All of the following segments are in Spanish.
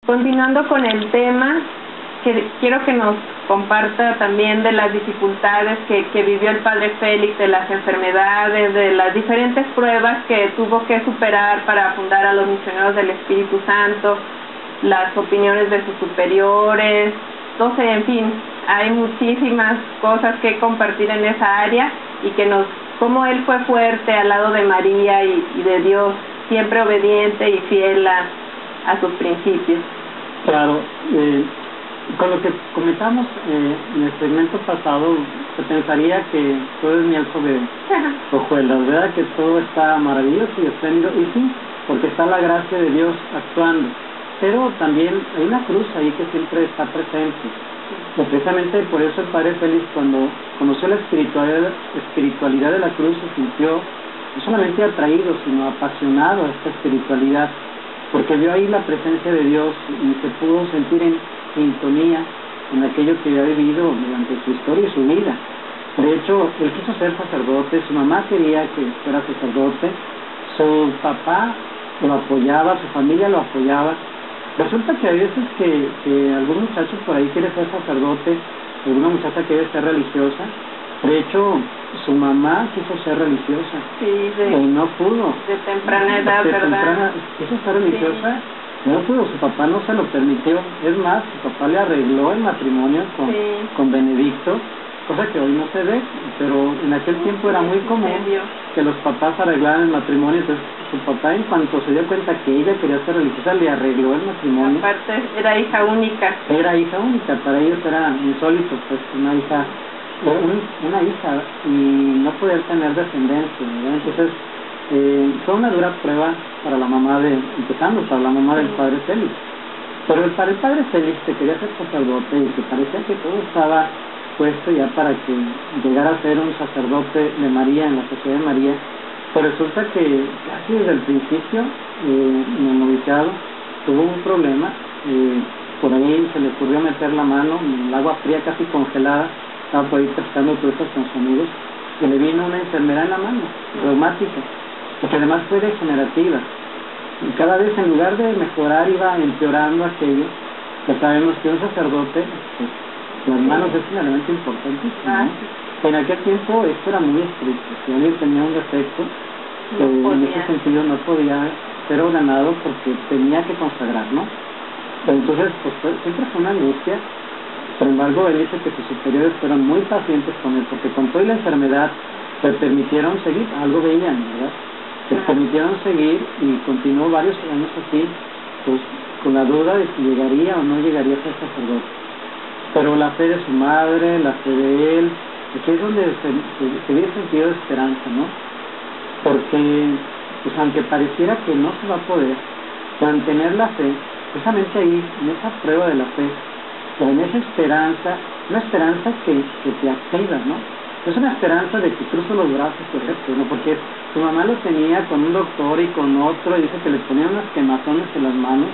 Continuando con el tema, quiero que nos comparta también de las dificultades que vivió el padre Félix, de las enfermedades, de las diferentes pruebas que tuvo que superar para fundar a los Misioneros del Espíritu Santo, las opiniones de sus superiores, no sé, en fin, hay muchísimas cosas que compartir en esa área y cómo él fue fuerte al lado de María y de Dios, siempre obediente y fiel a sus principios. Claro, con lo que comentamos en el segmento pasado, se pensaría que todo es miel sobre hojuelas, ¿verdad? Que todo está maravilloso y espléndido, y sí, porque está la gracia de Dios actuando, pero también hay una cruz ahí que siempre está presente. Y precisamente por eso el padre Félix, cuando conoció la espiritualidad de la cruz, se sintió no solamente atraído, sino apasionado a esta espiritualidad, porque vio ahí la presencia de Dios y se pudo sentir en sintonía en aquello que había vivido durante su historia y su vida. De hecho, él quiso ser sacerdote, su mamá quería que fuera sacerdote, su papá lo apoyaba, su familia lo apoyaba. Resulta que hay veces que algún muchacho por ahí quiere ser sacerdote, alguna muchacha quiere ser religiosa. De hecho, su mamá quiso ser religiosa, y no pudo. De temprana edad, ¿verdad? Quiso ser religiosa, no pudo, su papá no se lo permitió. Es más, su papá le arregló el matrimonio con Benedicto, cosa que hoy no se ve, pero en aquel tiempo era muy común que los papás arreglaran el matrimonio. Entonces su papá, en cuanto se dio cuenta que ella quería ser religiosa, le arregló el matrimonio. Aparte era hija única. Era hija única, para ellos era insólito, pues una hija y no poder tener descendencia, ¿verdad? Entonces fue una dura prueba para la mamá para la mamá del padre Félix. Pero para el padre Félix, que quería ser sacerdote y que parecía que todo estaba puesto ya para que llegara a ser un sacerdote de María, en la Sociedad de María, pues resulta que casi desde el principio, en el noviciado, tuvo un problema. Por ahí se le ocurrió meter la mano en el agua fría, casi congelada, estaba por ahí pescando cruces con sus amigos, y le vino una enfermedad en la mano, reumática, que además fue degenerativa. Y cada vez, en lugar de mejorar, iba empeorando aquello. Ya sabemos que un sacerdote, pues, las manos es un elemento importantísimo, ¿no? En aquel tiempo esto era muy estricto. Si alguien tenía un defecto, en ese sentido no podía ser ordenado porque tenía que consagrar, ¿no? Entonces, pues siempre fue una angustia. Sin embargo, él dice que sus superiores fueron muy pacientes con él, porque con toda la enfermedad le permitieron seguir, algo veían, ¿verdad? Le permitieron seguir y continuó varios años así, pues con la duda de si llegaría o no llegaría a ser sacerdote. Pero la fe de su madre, la fe de él, aquí es donde se ve el sentido de esperanza, ¿no? Porque, pues aunque pareciera que no se va a poder mantener la fe, precisamente ahí, en esa prueba de la fe, en esa esperanza, una esperanza que te activa, ¿no? Es una esperanza de que cruzo los brazos, por ejemplo, ¿no? Porque su mamá lo tenía con un doctor y con otro, y dice que le ponían unas quemazones en las manos,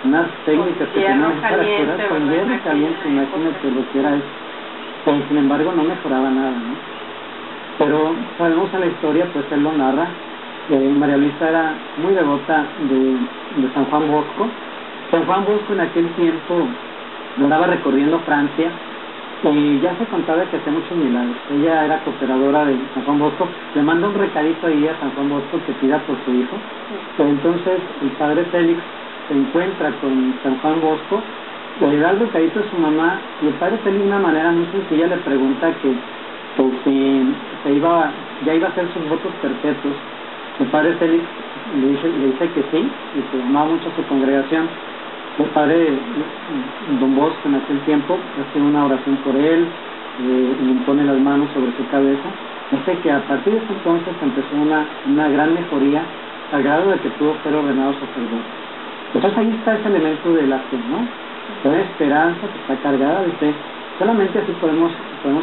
unas técnicas que tenían para curar con hierro caliente, imagínate lo que era eso. Pero sin embargo no mejoraba nada, ¿no? Pero sabemos en la historia, pues él lo narra, María Luisa era muy devota de San Juan Bosco. San Juan Bosco en aquel tiempo andaba recorriendo Francia y ya se contaba que hacía muchos milagros. Ella era cooperadora de San Juan Bosco, le manda un recadito ahí a San Juan Bosco que pida por su hijo. Pero entonces el padre Félix se encuentra con San Juan Bosco, le da el recadito a su mamá, y el padre Félix de una manera muy sencilla le pregunta que si ya iba a hacer sus votos perpetuos. El padre Félix le dice que sí, y que amaba mucho a su congregación. El padre Don Bosco en aquel tiempo hace una oración por él, y le impone las manos sobre su cabeza. Dice que a partir de ese entonces empezó una gran mejoría, al grado de que pudo ser ordenado sacerdote. Entonces ahí está ese elemento de la fe, ¿no? Una esperanza que está cargada de fe. Solamente así podemos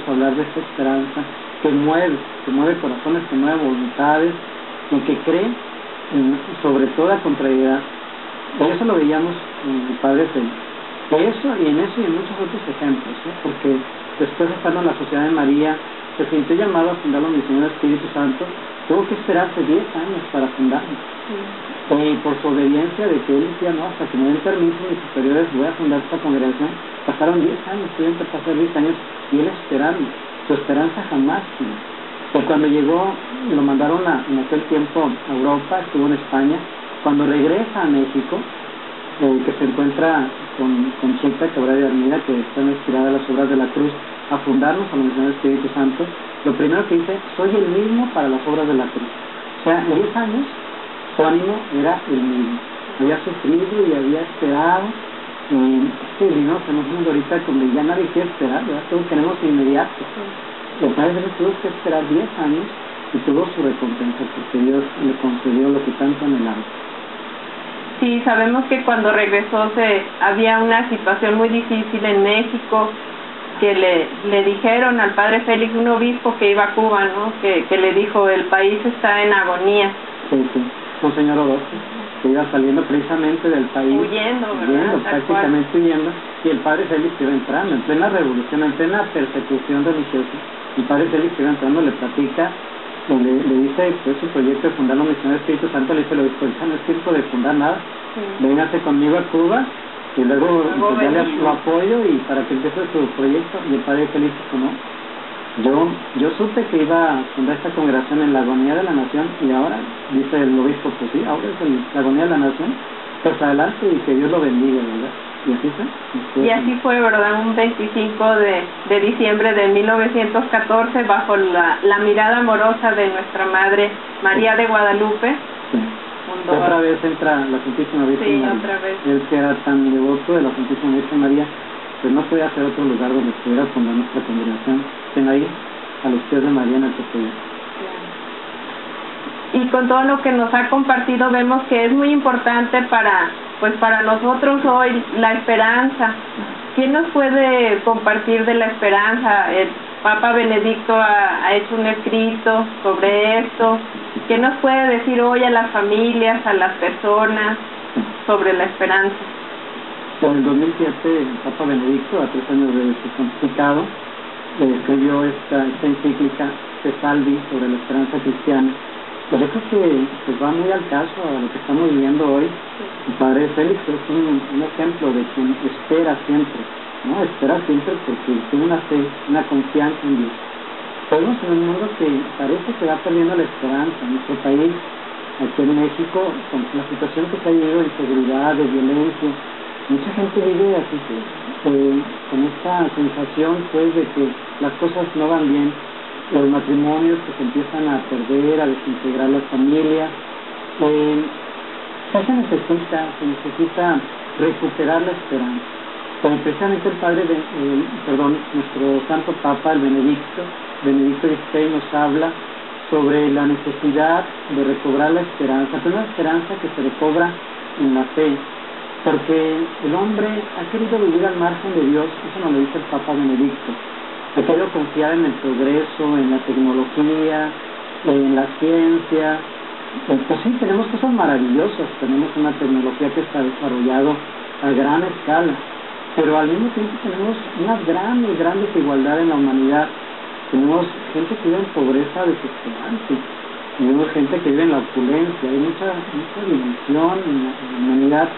hablar de esta esperanza que mueve corazones, que mueve voluntades, y que cree sobre toda contrariedad. Y eso lo veíamos en el padre Félix. Eso y en muchos otros ejemplos, ¿eh? Porque después, estando en la Sociedad de María, se sintió llamado a fundar la Misión del Espíritu Santo. Tuvo que esperarse 10 años para fundarlo. por su obediencia de que él decía, no, hasta que me den permiso mis superiores voy a fundar esta congregación. Pasaron 10 años, tuvieron que pasar 10 años y él esperando, su esperanza jamás. Y cuando llegó, lo mandaron en aquel tiempo a Europa, estuvo en España. Cuando regresa a México, que se encuentra con Chita Cabral de Armida, que están inspiradas las obras de la cruz, a fundarnos a la Misión del Espíritu Santo, lo primero que dice, soy el mismo para las obras de la cruz. O sea, en 10 años, su ánimo era el mismo. Había sufrido y había esperado. Vivimos en un mundo ahorita donde ya nadie quiere esperar, ¿verdad? Todos queremos inmediato. El Padre Félix tuvo que esperar 10 años y tuvo su recompensa porque Dios le concedió lo que tanto anhelaba. Sí, sabemos que cuando regresó había una situación muy difícil en México, que le dijeron al Padre Félix, un obispo que iba a Cuba, ¿no? Que le dijo, el país está en agonía. Sí, un señor Orozco, que iba saliendo precisamente del país. Huyendo, prácticamente huyendo, y el Padre Félix iba entrando, en plena revolución, en plena persecución religiosa. El Padre Félix iba entrando, le platica, le dice que es su proyecto de fundar la Misión del Espíritu Santo, le dice el obispo, no es tiempo de fundar nada, véngase conmigo a Cuba, y luego pues, ya lo apoyo y para que empiece su proyecto. Y el Padre Félix dijo, no, yo supe que iba a fundar esta congregación en la agonía de la nación, y ahora, dice el obispo, pues sí, ahora es la agonía de la nación, pues adelante y que Dios lo bendiga, ¿verdad? Y así fue. Y así fue, ¿verdad? Un 25 de diciembre de 1914, bajo la mirada amorosa de nuestra Madre María de Guadalupe. Sí. Otra vez entra la Santísima Virgen María. Otra vez. Él que era tan devoto de la Santísima Virgen María, pues no podía hacer otro lugar donde estuviera fundar nuestra congregación. Estén ahí, a los pies de María en el Tepeyac. Y con todo lo que nos ha compartido, vemos que es muy importante para nosotros hoy la esperanza. ¿Quién nos puede compartir de la esperanza? El Papa Benedicto ha hecho un escrito sobre esto. ¿Qué nos puede decir hoy a las familias, a las personas, sobre la esperanza? En el 2007, el Papa Benedicto, a 3 años de su pontificado, escribió esta encíclica de Salvi sobre la esperanza cristiana. Pues yo creo que pues va muy al caso a lo que estamos viviendo hoy. El Padre Félix es un ejemplo de quien espera siempre, ¿no? Espera siempre porque tiene una fe, una confianza en Dios. Estamos en un mundo que parece que va perdiendo la esperanza. En nuestro país, aquí en México, con la situación que se ha vivido de inseguridad, de violencia, mucha gente vive así con esta sensación pues de que las cosas no van bien, los matrimonios que se empiezan a perder, a desintegrar las familias. Se necesita recuperar la esperanza. Como precisamente nuestro Santo Papa, el Benedicto XVI, nos habla sobre la necesidad de recobrar la esperanza, pero una esperanza que se recobra en la fe, porque el hombre ha querido vivir al margen de Dios, eso nos lo dice el Papa Benedicto. Ha querido confiar en el progreso, en la tecnología, en la ciencia. Pues sí, tenemos cosas maravillosas, tenemos una tecnología que se ha desarrollado a gran escala, pero al mismo tiempo tenemos una gran desigualdad en la humanidad. Tenemos gente que vive en pobreza desesperante, tenemos gente que vive en la opulencia, hay mucha división en la humanidad.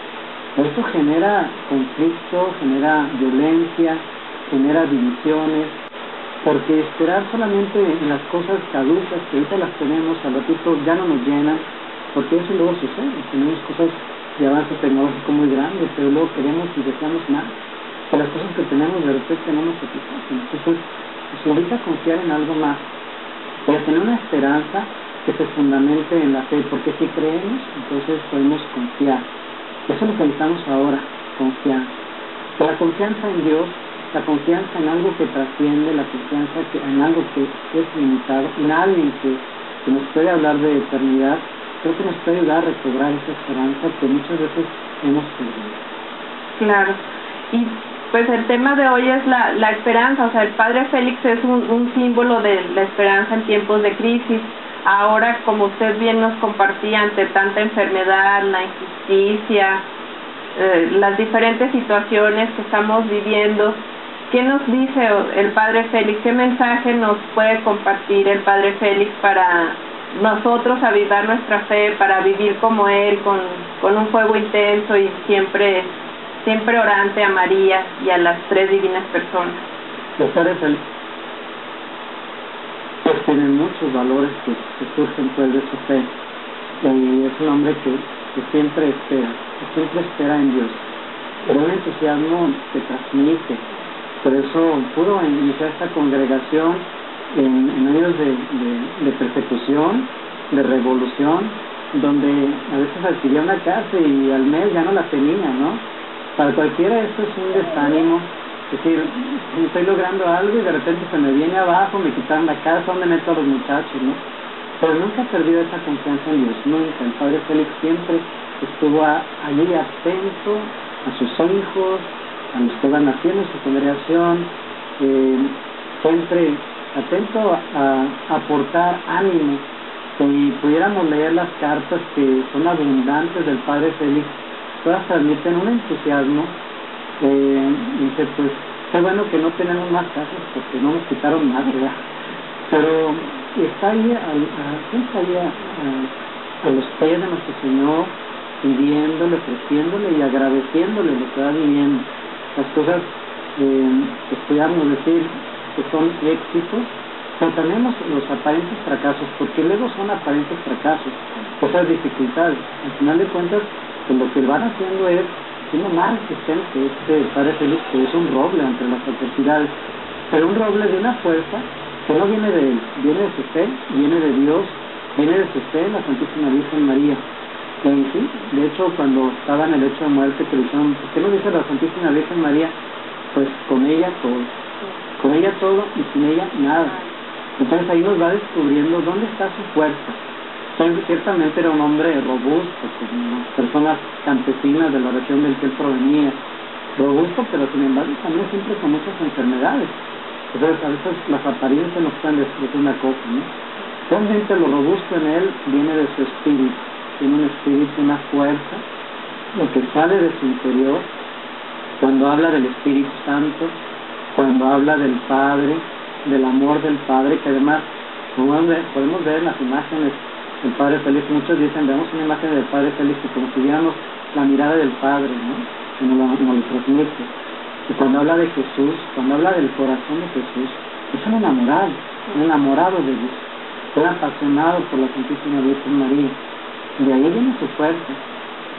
Esto genera conflicto, genera violencia, genera divisiones, porque esperar solamente en las cosas caducas que ahorita las tenemos, al ratito ya no nos llenan, porque eso luego sucede. Tenemos cosas de avance tecnológico muy grandes, pero luego queremos y deseamos más, que las cosas que tenemos de repente no nos satisfacen. Entonces, se invita a confiar en algo más, para tener una esperanza que se fundamente en la fe, porque si creemos, entonces podemos confiar. Eso es lo que necesitamos ahora, confianza. La confianza en Dios, la confianza en algo que trasciende, la confianza en algo que es limitado, en alguien que nos puede hablar de eternidad, creo que nos puede ayudar a recobrar esa esperanza que muchas veces hemos perdido. Claro. Y pues el tema de hoy es la esperanza, o sea, el Padre Félix es un símbolo de la esperanza en tiempos de crisis. Ahora, como usted bien nos compartía, ante tanta enfermedad, la injusticia, las diferentes situaciones que estamos viviendo, ¿qué nos dice el Padre Félix? ¿Qué mensaje nos puede compartir el Padre Félix nosotros avivar nuestra fe para vivir como Él, con un fuego intenso y siempre orante a María y a las tres divinas personas. Los padres pues tienen muchos valores que surgen pues de su fe, y es un hombre que siempre espera en Dios, pero un entusiasmo que transmite. Por eso pudo iniciar esta congregación en años de persecución, de revolución, donde a veces adquiría una casa y al mes ya no la tenía, ¿no? Para cualquiera esto es un desánimo, es decir, estoy logrando algo y de repente se me viene abajo, me quitaron la casa, ¿dónde meto a los muchachos, no? Pero nunca perdió esa confianza en Dios, nunca. El padre Félix siempre estuvo allí atento a sus hijos, a los que van haciendo su congregación, siempre atento a aportar ánimo. Si pudiéramos leer las cartas que son abundantes del padre Félix, todas transmiten un entusiasmo. Dice, pues, qué bueno que no tenemos más casas porque no nos quitaron nada, ¿verdad? Pero está ahí, siempre ahí a los pies de nuestro Señor, pidiéndole, ofreciéndole y agradeciéndole lo que va viviendo. Las cosas que podríamos decir que son éxitos, pero también los aparentes fracasos, porque luego son aparentes fracasos, esas dificultades. Al final de cuentas, pues lo que van haciendo es siendo más resistente padre Félix, que es un roble entre las adversidades, pero un roble de una fuerza que no viene de él, viene de su fe, viene de Dios, viene de su fe, la Santísima Virgen María. Sí, de hecho, cuando estaba en el lecho de muerte, que le dijeron, ¿por qué no dice la Santísima Virgen María? Pues con ella todo y sin ella nada. Entonces ahí nos va descubriendo dónde está su fuerza. Ciertamente era un hombre robusto, como personas campesinas de la región del que él provenía, robusto, pero sin embargo también siempre con muchas enfermedades. Entonces a veces las apariencias nos pueden decir una cosa, ¿no? Realmente lo robusto en él viene de su espíritu, tiene un espíritu, una fuerza, lo que sale de su interior, cuando habla del Espíritu Santo, cuando habla del Padre, del amor del Padre, que además podemos ver en las imágenes del Padre Félix. Muchos dicen, vemos una imagen del Padre Félix y como si viéramos la mirada del Padre, ¿no? Que nos lo transmite. Y cuando habla de Jesús, cuando habla del corazón de Jesús, es un enamorado de Dios, un apasionado por la Santísima Virgen María. De ahí viene su fuerza.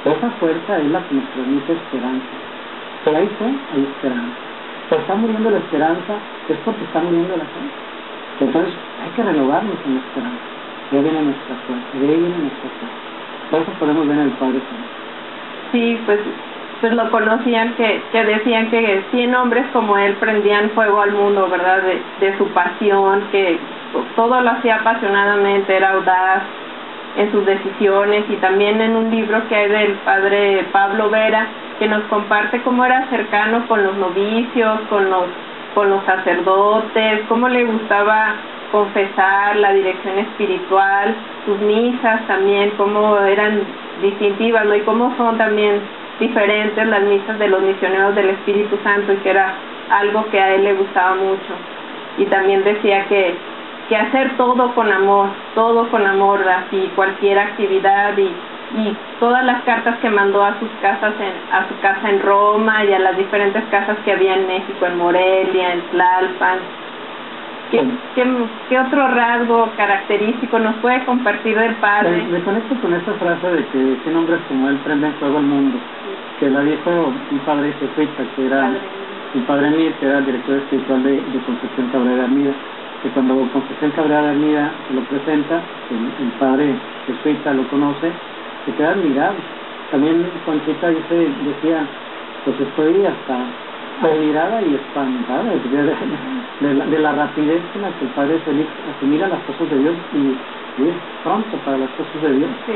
Esa fuerza es la que nos transmite esperanza. Si hay fe, hay esperanza. Si está muriendo la esperanza, es porque está muriendo la fe. Entonces hay que renovarnos en la esperanza. De ahí viene nuestra fuerza, de ahí viene nuestra fe. Por eso podemos ver en el Padre Félix. Sí, pues lo conocían, que decían que 100 hombres como él prendían fuego al mundo, ¿verdad? De su pasión, que todo lo hacía apasionadamente, era audaz en sus decisiones, y también en un libro que hay del padre Pablo Vera, que nos comparte cómo era cercano con los novicios, con los sacerdotes, cómo le gustaba confesar, la dirección espiritual, sus misas también, cómo eran distintivas, ¿no? Y cómo son también diferentes las misas de los misioneros del Espíritu Santo, y que era algo que a él le gustaba mucho. Y también decía que hacer todo con amor, así cualquier actividad, y todas las cartas que mandó a su casa en Roma y a las diferentes casas que había en México, en Morelia, en Tlalpan. ¿Qué otro rasgo característico nos puede compartir del padre? Me conecto con esta frase de que 100 hombres como él prenden fuego al mundo, que la dijo un padre jesuita, que era el padre Mir, que era el director espiritual de Concepción Cabrera de Armida, que cuando Concepción Cabrera de Armida se lo presenta, el padre jesuita lo conoce, se queda admirado. También Conchita decía, pues estoy hasta admirada y espantada de la rapidez con la que el padre Félix asimila las cosas de Dios y es pronto para las cosas de Dios. Sí.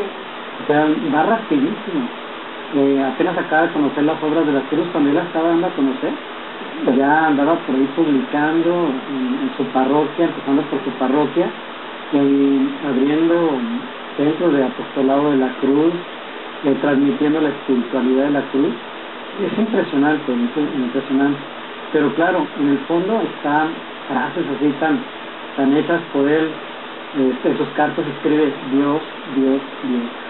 O sea, va rapidísimo. Apenas acaba de conocer las obras de la cruz. Cuando él la estaba dando a conocer, ya andaba por ahí publicando en su parroquia, empezando por su parroquia, y abriendo centros de apostolado de la cruz, transmitiendo la espiritualidad de la cruz. Es impresionante, impresionante. Pero claro, en el fondo están frases así tan hechas por él, en sus cartas escribe Dios, Dios, Dios.